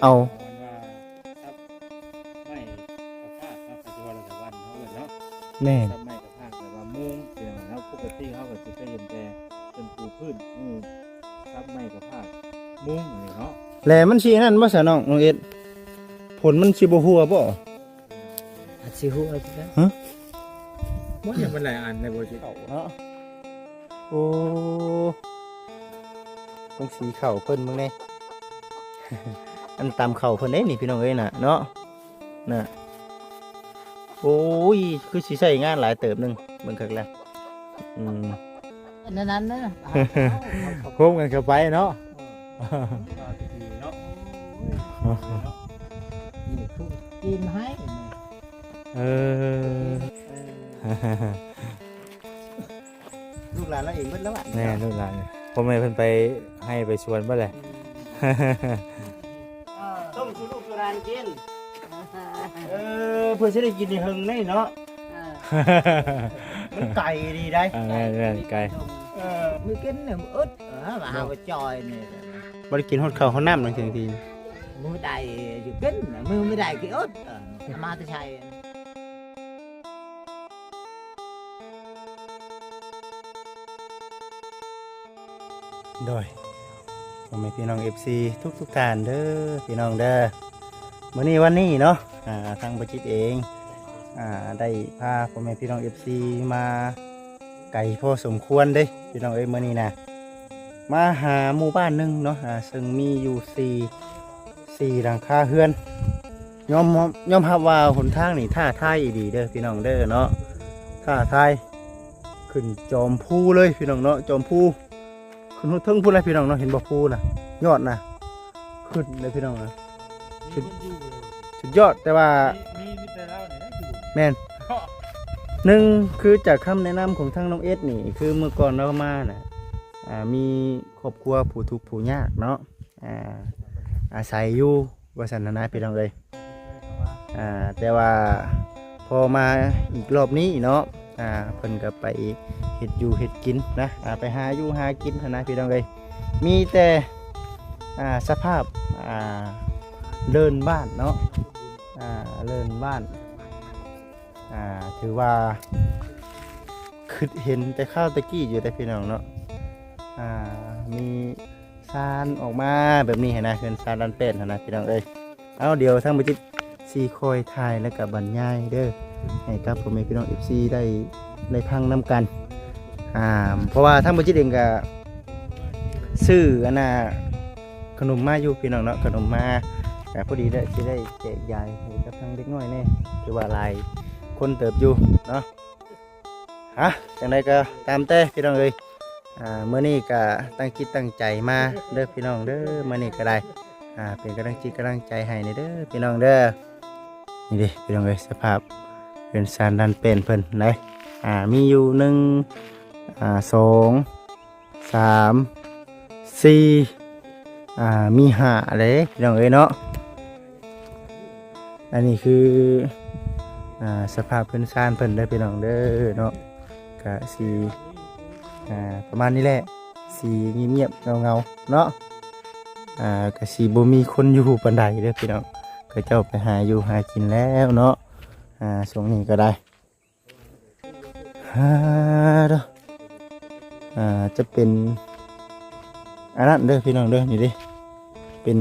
เอาไม่กับภาคปัจจุบันเราวันเขาเนาะ แน่น ทำไม่กับภาคแต่ว่ามุ้งเดี๋ยวเราปกติเขาก็จะเห็นแต่เป็นปูพื้นทำไม่กับภาคมุ้งอะไรเนาะ แหล่มันสินั่นบ่ซะน้องเอ็ดผลมันสิบ่หัวบ่ อาชิฮูอะไรนะ มันยังเป็นหลายอันในโปรเจกต์ เนาะโอ้ตรงสีเข่าเพิ่นมึงนี่ อันตามเข่าเพิ่นเด้นี่พี่น้องเอ้ยน่ะเนาะน่ะโอ้ยคือสิใช้งานหลายเติบหนึงเบิ่งคักแล้วนั้นนะ โฮมกันเข้าไปเนาะ เนาะ นี่คือกินให้ เออ ลูกหลานเราเองเบิดแล้วอ่ะแน่ลูกหลานพ่อแม่เพิ่นไปให้ไปชวนบ่แหละ ต้มสุลูกสุรานกินเพื่อจะได้กินในหึงนี่เนาะมันไก่ดีได้ไก่ มือกินเนี่ยมืออึดมาหาไปจอยเนี่ย บ่ได้กินฮอดข้าวฮอดน้ำนั่นที มือใดอยู่กินมือไม่ได้กินอึดมาแต่ชัย โดยผมให้พี่น้อง FC ทุกท่านเด้อพี่น้องเด้อมื้อนี้วันนี้เนาะทางบัจิตเองได้พาผมให้พี่น้อง FC มาไก่พอสมควรเด้พี่น้องเอ้ยมื้อนี้นะมาหาหมู่บ้านหนึงเนาะซึ่งมีอยู่4หลังคาเรือนยอมรับว่าหนทางนี่ท่าทายดีเด้อพี่น้องเด้อเนาะท่าทายขึ้นจอมภูเลยพี่น้องเนาะจอมภูขึ้นทึ่งพูดอะไรพี่น้องเนาะเห็นบ่ภูนะยอดนะขึ้นเลยพี่น้องนะสุดยอดแต่ว่า มีแต่เล่าเนี่ยได้อยู่ แม่นหนึ่งคือจากคำแนะนำของทางน้องเอสนี่คือเมื่อก่อนเรามาน่ะมีครอบครัวผู้ทุกข์ผู้ยากเนาะอาศัยอยู่ว่าสันนะพี่น้องเลยแต่ว่าพอมาอีกรอบนี้เนาะเพิ่นก็ไปเฮ็ดอยู่เฮ็ดกินนะไปหาอยู่หากินนะพี่น้องเลยมีแต่สภาพเดินบ้านเนาะเดินบ้านถือว่าคือเห็นแต่ข้าวตะกี้อยู่แต่พี่น้องเนาะมีซานออกมาแบบนี้เห็นนะคือซานดันเป็ดนะพี่น้องเอ้ยเอาเดี๋ยวทั้งบัจิตซีคอยถ่ายแล้วกับบรรยายเด้อให้กับพ่อแม่พี่น้อง FC ได้พังน้ำกันเพราะว่าทั้งบัจิตเองก็ซื้อขนมมาอยู่พี่น้องเนาะขนมมาแต่พอดีจะได้แจกยายให้กับทั้งเด็กน้อยแน่คือว่าลายคนเติบอยู่เนาะจังใดก็ตามแต่พี่น้องเอ้ยเมื่อนี้ก็ตั้งคิดตั้งใจมาเด้อพี่น้องเด้อเมื่อนี้ก็ได้เป็นกำลังจิตกำลังใจให้ในเด้อพี่น้องเด้อนี่ดิพี่น้องเอ้ยสภาพเป็นซานดันเป็นเพิ่นไหนมีอยู่1 2 3 4มี5เลยพี่น้องเอ้ยเนาะอันนี้คือสภาพเพิ่นซานเพิ่นได้พี่น้องเด้อเนาะก็สีประมาณนี้แหละสีเงียบๆเงาๆเนาะก็สีบ่มีคนอยู่ปานใดเด้อพี่น้องก็เจ้าไปหาอยู่หากินแล้วเนาะช่วงนี้ก็ได้เด้อจะเป็นอันนั้นเด้อพี่น้องเด้อนี่ดิเป็น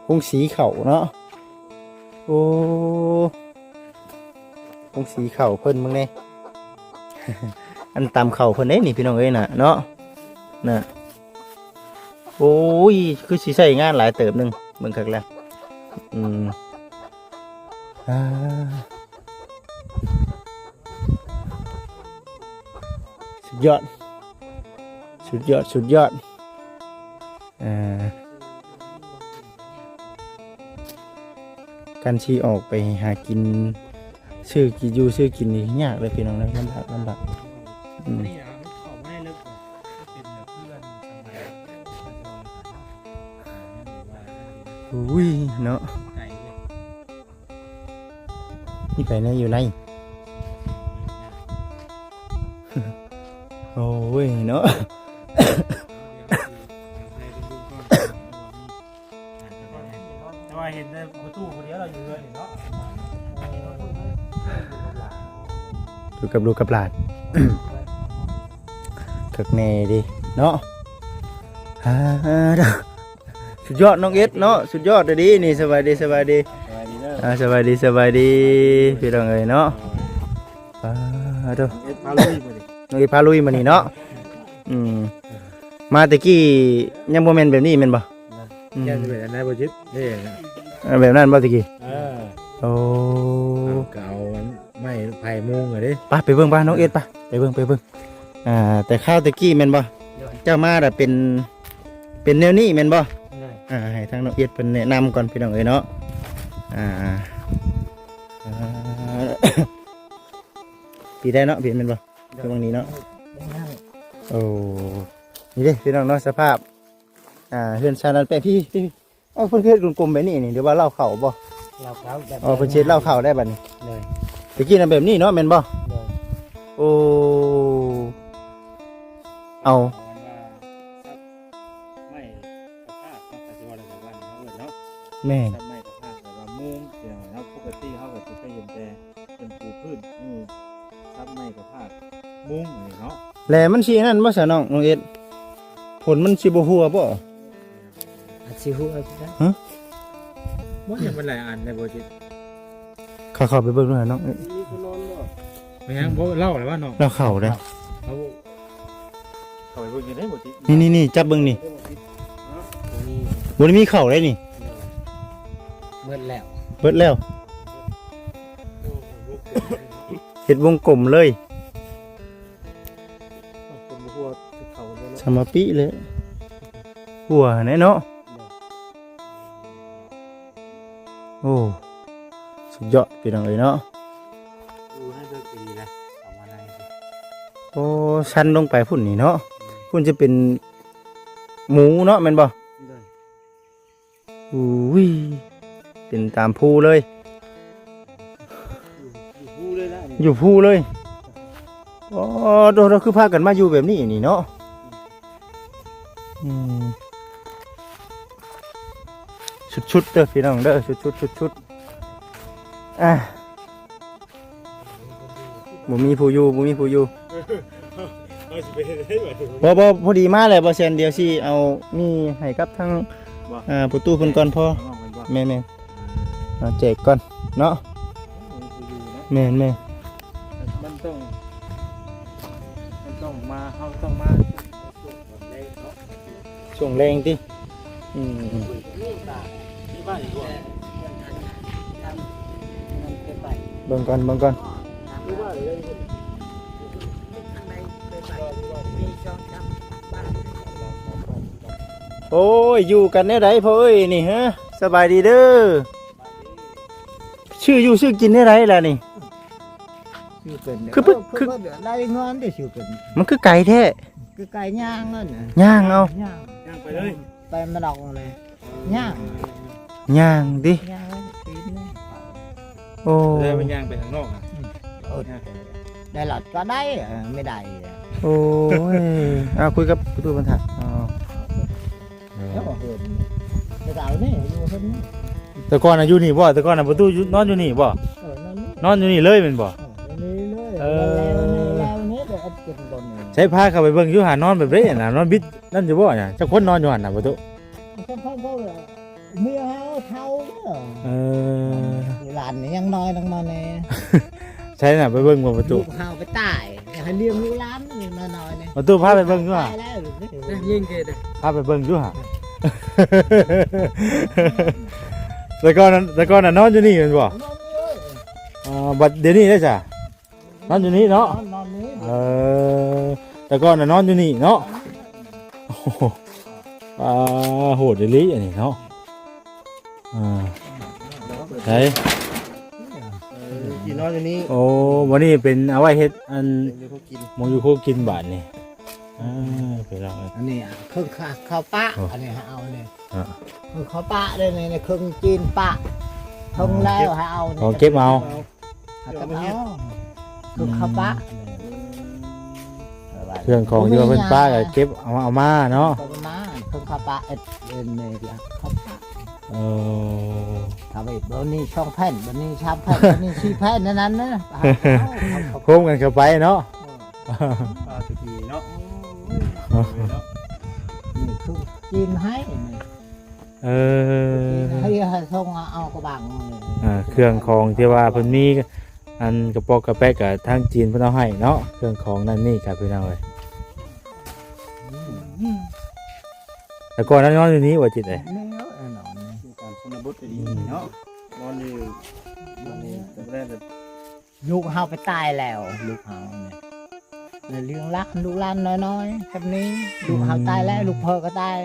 พงสีเข่าเนาะโอ้พงสีเข่าเพิ่นมึงเนี่ย อันตามเข่าเพิ่นเด้นี่พี่น้องเอ้ยน่ะเนาะน่ะโอ้ยคือสิใช้งานหลายเติบหนึงเบิ่งคักแล้วสุดยอดการชี้ออกไปหากินชื่อกินอยู่ชื่อกินนี่ยากเลยพี่น้องนะลำบาก นี่นะมันเขาไม่ได้ลึกเป็นเพื่อนอุ้ยเนาะ ไก่เลย นี่ไปเนี่ยอยู่ใน โอ้ยเนาะ ว่าเห็นแต่ประตูคนเดียวเราอยู่เลยเนาะ อยู่กับลูกกับหลาน คึกแน่ดิเนาะฮ่าเด้อสุดยอดน้องเอสเนาะสุดยอดเลยดินี่สบายดีสบายดี สบายดีเด้อ สบายดีสบายดีพี่น้องเอ้ยเนาะเด้อ เอ็ดพาลุยมาดิ น้องเอสพาลุยมานี่เนาะมาตะกี้ยังบ่แม่นแบบนี้แม่นบ่ แกจะเป็นอะไรบ่จิตนี่ แบบนั้นบ่ตะกี้โอ้ เก่าไม่ไผ่มุงเหรอดิ ไปเบิ่งน้องเอสไปเบิ่งแต่ข้าวตะกี้แม่นบ่เจ้ามาน่ะเป็นแนวนี้แม่นบ่ให้ทางน้องเอสเพิ่นแนะนำก่อนพี่น้องเอ้ยเนาะปีได้เนาะปีแม่นบ่ตรงนี้เนาะโอ้นี่เด้พี่น้องเนาะสภาพเฮือนชานันแปลงพี่เพิ่นเฮ็ดกลมๆแบบนี้นี่เดี๋ยวว่าเล่าเข่าบ่ เราเขาแบบ เพิ่นเช็ดเล่าเข่าได้บัดนี้ เลย ตะกี้น่ะแบบนี้เนาะแม่นบ่ เลย โอ้เอา ไม่กระพากปัจจุบันของวันเขาเนาะ แม่น ถ้าไม่กระพากแต่ว่ามุงเสียงแล้วปกติเขาก็จะเคยเห็นแต่เป็นปูพื้นถ้าไม่กระพากมุงอะไรเนาะ แหละมันสินั่นบ่ซะน้องเอ็ดผลมันสิบ่หัวบ่ อาชิฮูอาชินะ มันยังเป็นหลายอันในโบจิต เข้าไปเบิ่งด้วยน้องเอ็ด ไม่ยังโบเล่าเลยว่าน้อง เล่าเข่าได้ เขาไปเบิ่งยังได้โบจิต นี่จับเบิ่งนี่บ่ได้มีเข่าได้นี่ เมื่อแล้ว เบิดแล้วเฮ็ดวงกลมเลย คนบัวเขาเลย สมาปิเลยหัวแน่เนาะโอ้สุดยอดพี่น้องเอ้ยเนาะ ดูให้เลิกดีนะออกมาใน โอ้ชันลงไปพุ่นนี่เนาะพุ่นจะเป็นหมูเนาะแม่นบ่อุ้ยเป็นตามภูเลย พูเลยนะ อยู่ภูเลยอ๋อเราคือพากันมาอยู่แบบนี้นี่เนาะชุดเด้อพี่น้องเด้อชุดบ่มีผู้อยู่บ่พอดีมาเลยบ่แซนเดียวสิเอามีให้กับทั้งประตูเพิ่นก่อนพอแม่เอาแจกก่อนเนาะแม่ มันต้องมาเขาต้องมา ช่วงแรงติ ที่บ้านอีกว่า เบิ่งก่อนโอ้ยอยู่กันแนวใดพ่อเอ้ยนี่ฮะสบายดีเด้อชื่ออยู่ชื่อกินแนวใดล่ะนี่ คือได้เงินได้ชื่อเป็น มันคือไก่แท้ คือไก่ย่างนั่น ย่างเอา ย่าง ย่างไปเลย ไปมาดอกเลยย่าง ย่างดิ ย่างกินเลย โอ้ เลยมันย่างไปข้างนอกอ่ะ ได้หลอดก็ได้ไม่ได้ โอ้ยคุยกับประตูบรรทัดอ๋อ แล้วก็เหินไม่ได้นี่อยู่เหินนี่ แต่ก่อนน่ะอยู่นี่บ่แต่ก่อนน่ะประตูนอนอยู่นี่บ่ นั่นนี่ นอนอยู่นี่เลยแม่นบ่ นี่เลยแล้วนี่เดี๋ยวเอากินบนนี่ ใช้ผ้าเข้าไปเบิ่งอยู่หานอนแบบนี้น่ะนอนบิดนั่นอยู่บ่เนี่ยจักคนนอนอยู่หั่นน่ะประตู เขาเมียเท่าหลานนี่ยังน้อยลงมาเนี่ย ใช่น่ะไปเบิ่งบ่ประตู ลูกเฮาไปตายให้เลี้ยงลูกหลานนี่มาน้อยเนี่ย ประตูพาไปเบิ่งอยู่ห่า ยิงเกด พาไปเบิ่งอยู่ห่า แต่ก่อนน่ะนอนอยู่นี่แม่นบ่บัดเดี๋ยวนี้ได้จ้ะนอนอยู่นี่เนาะ นอนนี้ แต่ก่อนน่ะนอนอยู่นี่เนาะโอ้โหโหดอีหลีอันนี้เนาะใช่ กินนอนอยู่นี่ โอ้วันนี้เป็นเอาไว้เฮ็ดอัน เดี๋ยวเขากิน มองอยู่โคกินบาทนี่ไปลอง อันนี้เครื่องข้าวปะอันนี้เอาเนี่ยคือข้าวปะด้วยเนี่ยเครื่องจีนปะทงแล้วให้เอา ขอเก็บเอา คือข้าวปะ เครื่องของที่ว่าเพิ่นป้าก็เก็บเอามาเนาะ ประมาณเครื่องข้าวปะเอ็ดเนี่ยข้าวปะ เออ เขาไปบนนี้ช่องแผ่นบนนี้ชามแผ่นบนนี้ชีแผ่นนั้นนะ โคมกันเข้าไปเนาะ ปลาตะกี้เนาะ นี่คือกินให้นี่ เออ ให้ส่งเอากระบังนี่ เครื่องของที่ว่าเพิ่นมีอันกระปอกกระแปกกับทางจีนเพิ่นเอาให้เนาะเครื่องของนั่นนี่ครับพี่น้องเอ้ยแต่ก่อนนั้นนอนอยู่นี้ว่าจิตเอ้ย นี่เนาะนอนนี่ อยู่ตามชนบทดีเนาะนอนอยู่นอนนี่ตอนแรกแบบ ลูกเฮาไปตายแล้วลูกเฮาเนี่ยเลยเลี้ยงรักลูกหลานน้อยๆแบบนี้ลูกเฮาตายแล้วลูกเพอก็ตาย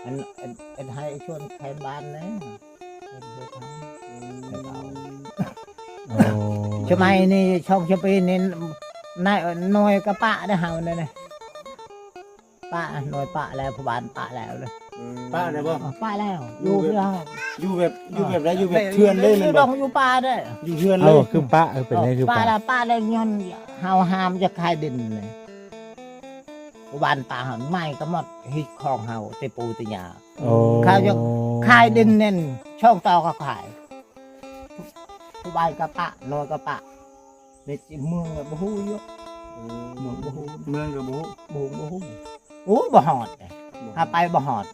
อันให้ชวนแทนบ้านนะทำไมนี่ช่องชปีนี่นายน้อยกับป้าได้เฮาเนี่ยป้าน้อยป้าแล้วผู้บ้านป้าแล้วเลย ป้าได้บ่ ป้าแล้วอยู่เรื่อง อยู่แบบไรอยู่แบบเทือนเลย อ มัน ยู่ บ่ ดงอยู่ป่าเด้อ อยู่เทือนเล เอ้าย คือปะเป็นไงคือ ป้า ปะ ละป้าเลยย้อนเฮาหามจะคายดินเลยบ้านป่าหันไม้ก็หมดฮิตของเฮาเตปูตะยา โอ้ ข้าวจะ คายดินเน่นช่องต่อก็ขายผู้บ้านกะปะน้อยกะปะในเมืองบ่ฮู้อยู่เมืองบ่ฮู้ เมืองกับบุ บ่ฮู้โอ้บ่ฮอดเลยถ้าไปบ่ฮอด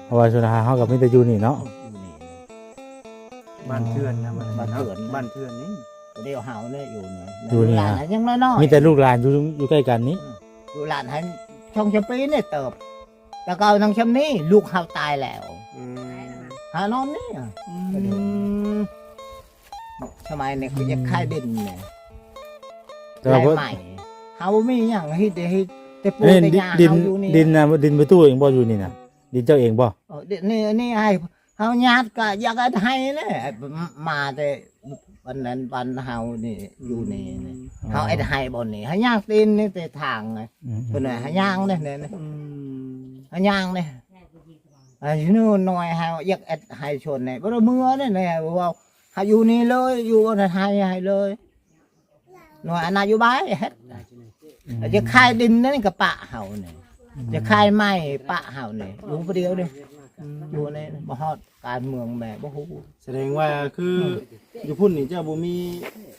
เพราะว่าสุนทรเฮากับมิตรอยู่นี่เนาะ อยู่นี่ บ้านเทือนนะมัน บ้านเทือน บ้านเทือนนี่ เดียวเฮาเนี่ยอยู่นี่ อยู่นี่ หลา ฮะ นยังน้อยๆ มีแต่ลูกหลานอยู่ใกล้กันนี้ อยู่หลานให้ช่องชปีเนี่ยเติบแต่ก็เอาทางชำนี้ลูกเฮาตายแล้วหานอนนี่ทำไมเนี่ยเขาจะคายดินเนี่ย แต่ว่า ใหม่เฮามีอย่างให้แต่ปู นี่ แต่ยา ดิน เฮาอยู่นี่ ดินนะดินประตูเองบ่อยู่นี่นะดินเจ้าเองบ่ นี่ให้เฮาญาติก็อยากให้เนี่ยมาแต่วันนั้นวันเฮานี่อยู่นี่เฮาไอ้ให้บ่นี่ให้ย่างตีนนี่แต่ทางไงเพิ่นว่าให้ย่างเนี่ยให้ย่างเนี่ยอยู่นู่นหน่อยเฮาอยากให้ชนเนี่ยบ่ได้มือเนี่ยว่าเฮาอยู่นี่เลยอยู่อันให้เลยหน่อยอันน่ะอยู่บ้านเฮ็ดจะคายดินนั่นก็ปะเฮาเนี่ยจะคายไม้ปะเฮาเนี่ยอยู่ผู้เดียวนี่อยู่ในบ่ฮอดการเมืองแม่บ่ฮู้ แสดงว่าคืออยู่พุ่นนี่เจ้าบ่มี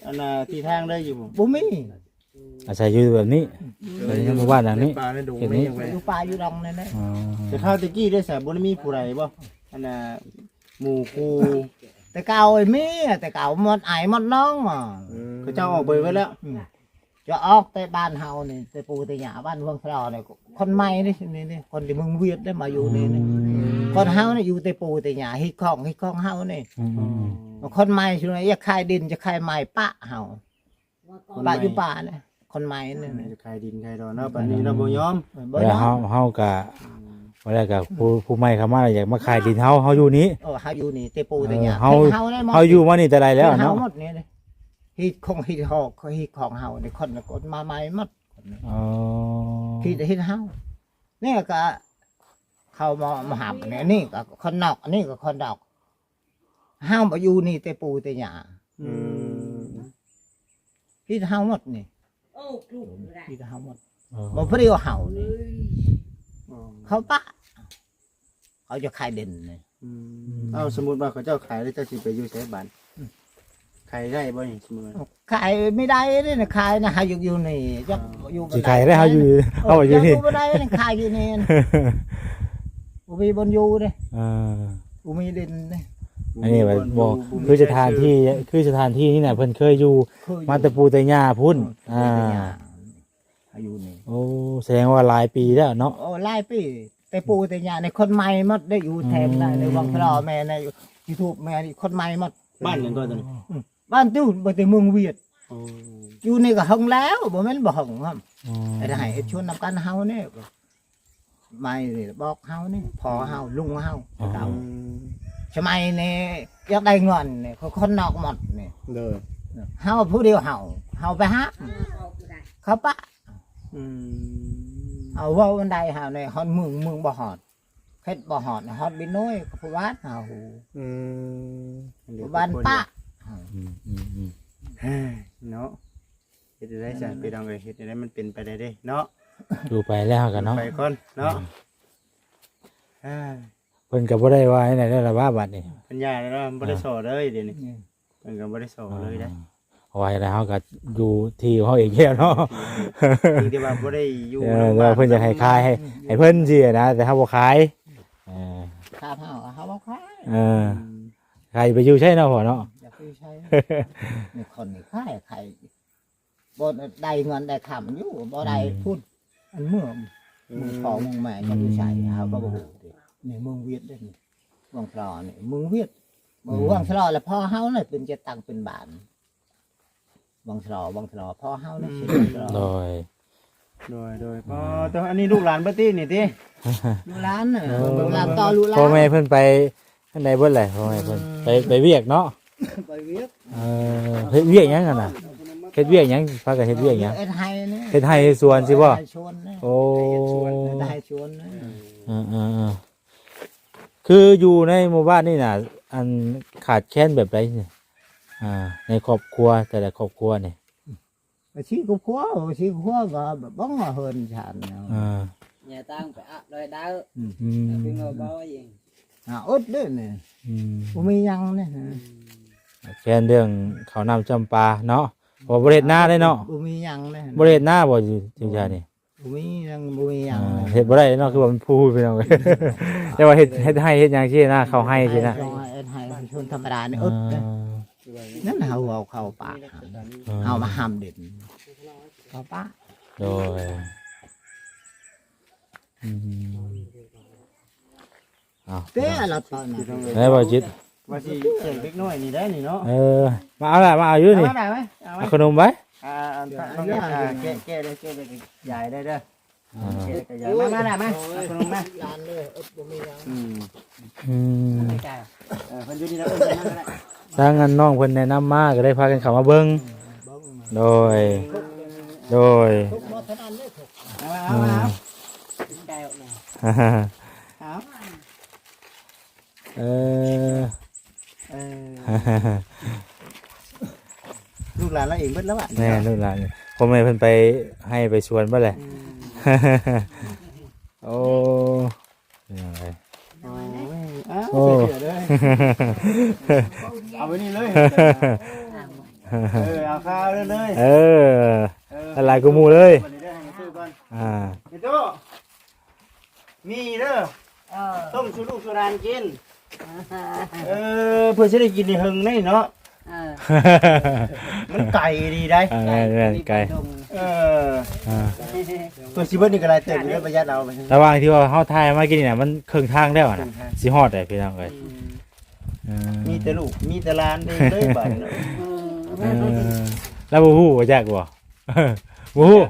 อันน่ะที่ทางได้อยู่บ่ บ่มี อาศัยอยู่แบบนี้ในหมู่บ้านหลังนี้ ป่าในดง เห็น ไม่ นี้ ยังไง อยู่ป่าอยู่ดงนั่นแหละ อ๋อ แต่ข้าวตะกี้ได้สาบ่ได้มีผู้ใดบ่อันน่ะหมู่กู แต่เก่าไอ้มีแต่เก่าหมดไอ้หมดน้องอ่ะ เขาเจ้าออกไปไว้แล้ว จะออกแต่บ้านเฮานี่แต่ปู่แต่ย่าบ้านเมืองพะเนี่ยคนใหม่นี่คนที่เมืองเวียดได้มาอยู่นี่คนเฮานี่อยู่แต่ปู่แต่ย่าฮิตของเฮานี่ คนใหม่ช่วยจะขายดินจะขายไม้ปะเฮาปะอยู่ป่าเนี่ยคนใหม่นี่ จะขายดินขายดอนเนาะบัดนี้เราบ่ยอม บ่ แล้ว เนาะ เฮากะว่าแล้วก็ผู้ใหม่เข้ามาอยากมาขายดินเฮาอยู่นี้ เฮาอยู่นี่แต่ปู่แต่ย่า เฮา ได้หมด เฮาอยู่มานี่แต่ไรแล้ว เฮา เนาะ หมดนี่เลยฮิตหอกฮิตของเฮานี่คนละคนมาใหม่หมด อ๋อ ฮิตเฮาเนี่ยก็เขามาหาเนี่ยนี่ก็คนนอกนี่ก็คนดอกเฮาบ่อยู่นี่แต่ปู่แต่ย่าฮิตเฮาหมดนี่ฮิตเฮาหมดบ่พอดีว่าเฮานี่เขาปะเขาจะขายเด่นนี่ เอาสมมุติว่าเขาเจ้าขายแล้วเจ้าสิไปอยู่ไสบ้านขายได้บ่นี่สมมุติว่า ขายไม่ได้นี่นะขายนะหาอยู่นี่จักอยู่ สิขายได้เฮาอยู่เฮาอยู่นี่ บ่ได้นี่ขายอยู่นี่บ่มีบนอยู่เด้ อ่า บ่มีดินเด้ อันนี้แบบบอกคือสถานที่นี่น่ะเพิ่นเคยอยู่มาแต่ปูแต่ย่าพุ่นอยู่นี่ โอ้แสดงว่าหลายปีแล้วเนาะ โอ้หลายปีแต่ปู่แต่ย่าในคนใหม่หมดได้อยู่แถมได้ในวังพระแม่ใน YouTube แม่นี่คนใหม่หมด บ้านหยังก็ตอนนี้ บ้านตู้บ่แต่เมืองเวียด โอ้ อยู่นี่ก็หึงแล้วบ่แม่นบ่หึงครับ อ๋อ ไอ้ได้ให้ชวนนำกันเฮานี่ไม่บอกเฮานี่พอเฮาลุงเฮาเก่าสมัยนี้อยากได้เงินนี่คนนอกหมดนี่ เด้อ เฮาผู้เดียวเฮาไปหาเขาปะเอาเว้าบันไดเฮาในฮอดเมืองบ่ฮอดเฮ็ดบ่ฮอดฮอดบิน้อยกับผู้บ้านเฮาผู้บ้านปะ เนาะเฮ็ดได้จ้ะพี่น้องเอ้ยเฮ็ดได้มันเป็นไปได้เด้เนาะ ดูไปแล้วกันเนาะ ไปก่อนเนาะ เพิ่ พิ่นก็บ่ได้ว่าให้ไหนได้ละว่าบัดนี้ ปัญญาแล้วเนาะบ่ได้สอนเลยเดี๋ยวนี้เพิ่นก็บ่ได้สอนเลยได้ เอาไว้แล้วเฮาก็อยู่ที่ของเฮาเองแค่เนาะ จริงที่ว่าบ่ได้อยู่ แล้วเพิ่นจะให้ขายให้เพิ่นสินะแต่เฮาบ่ขายเออ ข้าเฮาเฮาบ่ขาย เออใครไปอยู่ใช่เนาะพ่อเนาะ อยากไปใช้มีคนนี่ขายใครบ่ได้เงินได้คำอยู่บ่ได้พูดอันเมื่อมึงพ่อมึงแม่จะไปใช้เฮาก็บ่ฮู้ดินี่เมืองเวียดเด้นี่เมืองพลอนี่เมืองเวียดเมืองพลอแล้วพ่อเฮาน่ะเป็นจะตังเป็นบาทบางพลอพ่อเฮาน่ะสิพลอ โดย โดยพอตัวอันนี้ลูกหลานบ่ตินี่ติ ลูกหลานน่ะลูกหลานต่อลูกหลาน พ่อแม่เพิ่นไปอันใดเบิดแหละพ่อแม่เพิ่นไปเวียกเนาะ ไปเวียด เฮ็ดเวียกหยังกันน่ะเฮ็ดเวียกหยังพากันเฮ็ดเวียกหยัง เอ็ดไห้นี่ เฮ็ดไร่สวนสิบ่ ชวนนะ โอ้ ได้ชวนนะ คืออยู่ในหมู่บ้านนี่น่ะอันขาดแคลนแบบไรเนี่ยในครอบครัวแต่ละครอบครัวเนี่ย ชี้กูขั้วก็แบบบ้องมาเฮินฉันเนาะ nhà tao phải áp đôi đau อืม cái ngồi bao gì อึดด้วยเนี่ย อืม กูมียังเนี่ย แค่เรื่องเขาวนำจำปาเนาะพอบริเวณหน้าได้เนาะ กูมียังเนี่ย บริเวณหน้าบ่อยู่จริงๆนี่ กูมียัง เฮ็ดบ่ได้เนาะคือว่ามันพูดไปเนาะ แต่ว่าเฮ็ดให้เฮ็ดหยังซี่นะเขาให้ซี่นะ เอ็ดไห้ชวนธรรมดาเนี่ยอึดนั่นเอาเข้าปากเอามาห้ามเด็ดเข้าปาก โดยเอา เต้เราตอนนั้น แล้วบ่จิต ว่าสิเสียงเล็กน้อยนี่ได้นี่เนาะ มาเอาล่ะมาเอาอยู่นี่ เอาได้ไหมเอาไหม เอาขนมไว้ น้องแก้เลยใหญ่ได้เด้อแก้ใหญ่มาได้ไหมเอาขนมมา ลานเลยอึดกูมียัง อืม เพิ่นอยู่นี่แล้วเอิ้นนั่นก็ได้ ทางนั้นน้องเพิ่นแนะนำมาก็ได้พากันเข้ามาเบิ่งโดย ทุกมอเท่านั้นเลยถูก เอา đeo này เอา เออ ลูกหลานเราเองเบิดแล้วอ่ะ แน่นู่นล่ะพ่อแม่เพิ่นไปให้ไปชวนบ่แหละโอ้ยังไง โอ้เอาไปนี่เลยเอาข้าวเลย เอออะไรกูหมู่เลยเฮ็ดโตมีเด้อต้มสุลูกสุรานกินเพื่อสิได้กินนี่หึงนี่เนาะมันไก่ดีได้ ไกล ตัวสิเบิดนี่ก็หลายเติบอยู่ได้ประหยัดเอาไป ระหว่างที่ว่าเฮาทายมากินนี่น่ะมันครึ่งทางแล้วน่ะสิฮอดได้พี่น้องเอ้ย มีแต่ลูกมีแต่หลานเด้เลยบัดเนาะ แล้วบ่ฮู้ว่าจักบ่บ่ฮู้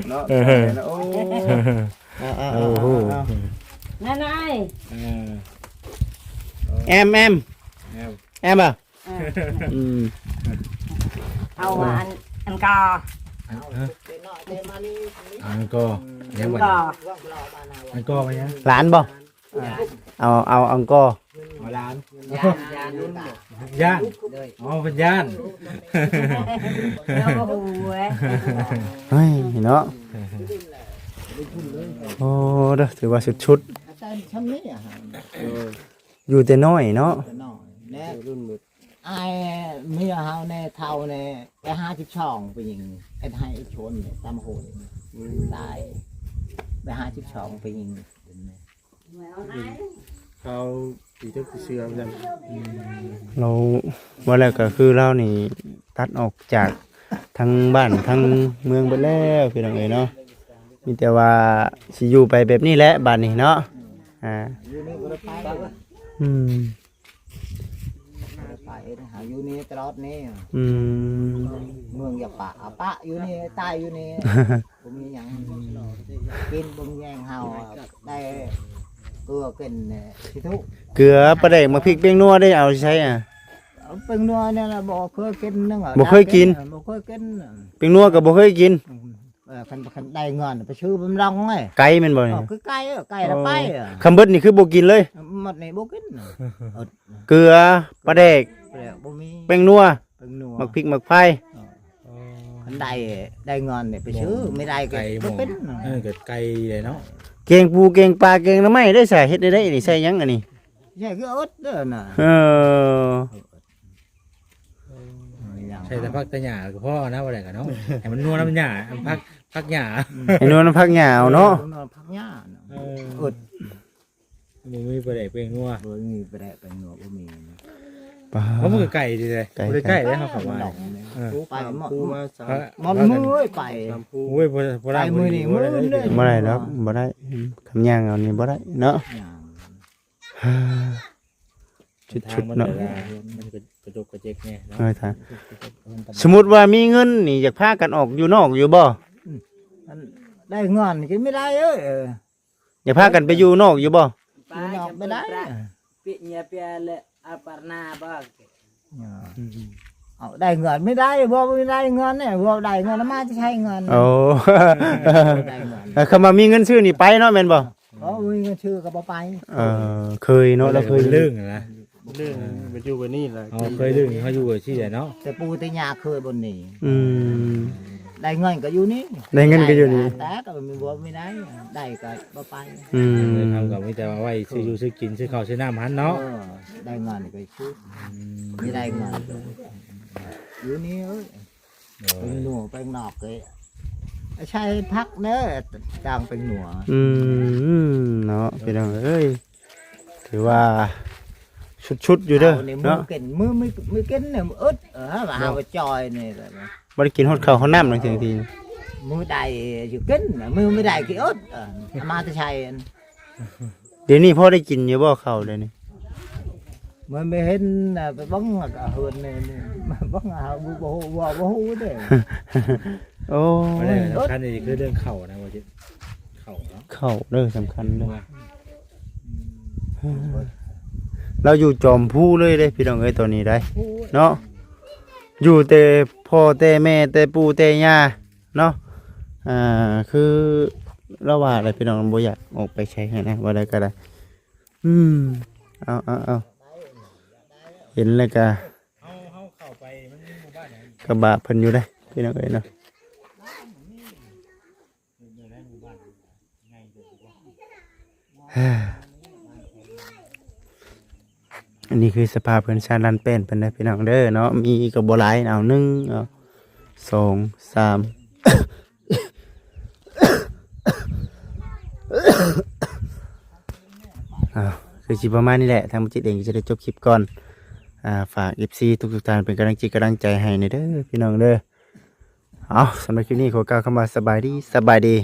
เนาะโอ้ โอ้โห này này แอมอ่ะ ao ăn cò อันก็ยังบ่ cò อันก็ไปยัง หลานบ่เอาอังกอ เอาหลาน gian gian luôn ย่านอ๋อเป็นย่าน đâu có hù ấy เฮ้ยเนาะโอ้เด้อถือว่าสุดชุด แต่ชั้นนี้อ่ะ อยู่แต่น้อยเนาะ น้อยแน่ไอ้เมียเฮาแน่เท่าแน่ไป50ช่องไปยิงไอ้ไห้ชนเนี่ยตามโหดตายไป50ช่องไปยิง เขาตีเจ้าเสือจังเราว่าแล้วก็คือเรานี่ตัดออกจากทั้งบ้านทั้งเมืองไปแล้วพี่น้องเอ๋ยเนาะมีแต่ว่าสิอยู่ไปแบบนี้แหละบ้านนี้เนาะอืม ไปหาอยู่นี่ตลอดนี่ อืม เมืองอย่าปะอยู่นี่ตายอยู่นี่ผมมีอย่างกินบ่มแยงเฮาได้เกลือกินสิทุ เกลือปลาแดกมาพริกเป้งนัวได้เอาใช้อ่ะ เป็นนัวเนี่ยนะบ่เคยกินนึง บ่เคยกิน บ่เคยกิน เป้งนัวก็บ่เคยกิน คันได้เงินไปซื้อบำรองไง ไก่แม่นบ่นี่ คือไก่ละไป คำเบิดนี่คือบ่กินเลย หมดนี่บ่กิน เกลือปลาแดก บ่มี เป้งนัว เป็นนัว หมักพริกหมักไฟ คันได้เงินเนี่ยไปซื้อไม่ได้ก็ ไก่หม บ่ อ เป็น เกิดไก่เลยเนาะ เก่งปูเก่งปลาเก่งหน้ำไม้ได้ใส่เฮ็ดได้นี่ใส่หยังอันนี้ ใช่คืออดเด้อน่ะ เออ ใช่แต่พักแต่หญ้าก็พอนะว่าได้กันเนาะให้มันนัวน้ำหญ้าอันพักหญ้า ให้นวลพักหยาวเนาะ นอนพักหญ้าเนาะ เอ อด มึงมีประเดี๋ยวเป็นนัว บ่มีไปได้ไปหนวกบ่มีนะ ปลา เพราะมันก็ไก่ดีเลย ไก่ บ่ได้ใกล้เลยเขาเข้ามา ดอกนี่ เออ ไปหมด ปูมาสาม หมดมือเอ้ยไป สามปู โอ้ยบ่บ่ได้ ไปมื้อนี้มื้อนี้เลย บ่ได้ดอกบ่ได้คำย่างเอานี่บ่ได้เนาะ หญ้า ชุดๆเนาะ มันก็กระจกกระเจกไงเนาะ เออท่านสมมุติว่ามีเงินนี่อยากพากันออกอยู่นอกอยู่บ่ อันได้เงินกินไม่ได้เอ้ย อยากพากันไปอยู่นอกอยู่บ่ อยู่นอกไม่ได้ Piknya piala aparna bag. เอาได้เงินไม่ได้บ่ไม่ได้เงินเนี่ยบ่ได้เงินแล้วมาจะใช้เงิน โอ้ ได้เงิน คำว่ามีเงินซื้อนี่ไปเนาะแม่นบ่ เพราะมีเงินชื่อก็บ่ไป เคยเนาะเราเคย เรื่องนะ เรื่องไปอยู่กันนี่แหละ อ๋อเคยเรื่องเขาอยู่กับที่ไหนเนาะ แต่ปูแต่ยาเคยบนนี้ อืม ได้เงินก็อยู่นี่ ได้เงินก็อยู่นี่ แต่ก็มีบ่ไม่ได้ได้ก็บ่ไป อืม เลยทำกับมีแต่ว่าไว้ซื้ออยู่ซื้อกินซื้อข้าวซื้อน้ำหันเนาะ ได้เงินก็ชื่อไม่ได้เงินก็อยู่นี่เอ้ยเป็นหนูเป็นนอกเลยใช่พักเด้อจางเป็นหนัว เนาะพี่น้องเอ้ยถือว่าชุดๆอยู่เด้อ นี่มือ เนาะ เก่งมือไม่เก่งเนี่ยมืออึดมาหาว่าจอยนี่แหละ บ่ได้กินฮอดข้าวฮอดน้ำบางที มือใดอยู่เก่งมือไม่ได้กี่อึดมาจะใช่ เดี๋ยวนี้พ่อได้กินอยู่บ่ข้าวเดี๋ยวนี้ มันไม่เห็นไปบังเฮือนนี่บังบ่ฮู้เด้ โอ้ ไม่ได้ ย สำคัญนี่คือเรื่องเข่านะว่าจะเข่าเนาะ ข้าวเด้อสำคัญเด้อเราอยู่จอมผู้เลยเด้พี่น้องเอ้ยตัวนี้ได้เนาะอยู่แต่พ่อแต่แม่แต่ปู่แต่ย่าเนาะคือเราว่าอะไรพี่น้องบ่อยากออกไปใช้ให้นะว่าได้ก็ได้เอาเห็นแล้วก็ เฮาเข้าไปมันหมู่บ้านไหน กระบะเพิ่นอยู่ได้พี่น้องเอ้ยเนาะอันนี้คือสภาพเพิ่นชาลันเป็นเพิ่นได้พี่น้องเด้อเนาะมีก็บ่หลายเอา1เอา2 3 คือสิประมาณนี้แหละทางมุจิตเองจะได้จบคลิปก่อนฝาก FC ทุกท่านเป็นกำลังใจให้ในเด้อพี่น้องเด้อเอาสำหรับคลิปนี้ขอกล่าวคำว่าสบายดี